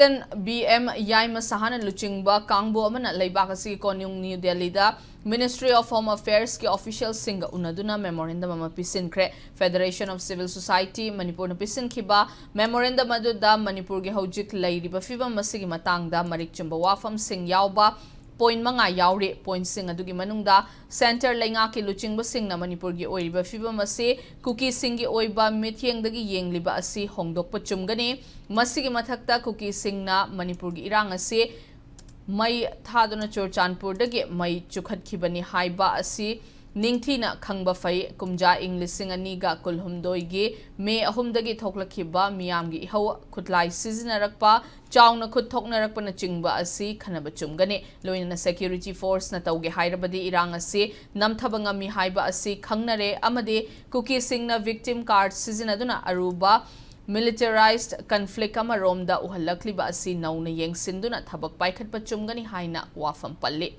BM Yaima Sahana Luchingba, Kangbo Amana Laibakasi Konyung New Delhi da Ministry of Home Affairs ki official singa unaduna memorandum ama pisin kre Federation of Civil Society Manipur na pisin kiba memorandum adu da Manipur ge hojik lairiba fibam masigi matang da marik chumba wafam sing yauba point manga yaure point sing adugi manungda center lenga ki luchingba sing na Manipur gi oiriba fibam ase cookie sing gi oiba mithyeng dagi yengliba asi hongdokpa chumgani masigi mathakta cookie sing na Manipur gi irang ase mai thaduna Churchandpur dagi mai chukhatkibani haiba asi ningthina khangba fai kumja English aniga kulhumdoi gi me ahumdagi thoklakhiba miyamgi hau khutlai sizinarakpa chauna khut thoknarakpa na chingba asi khanaba chumgani loina security force na tauge hairabadi irang asi namthabanga mi haiba asi khangnare amade cookie sing na victim card sizinaduna aruba militarized conflict amaromda uhalakliba asi nauna yengsinduna thabak paikhatpa chumgani haina wafam palli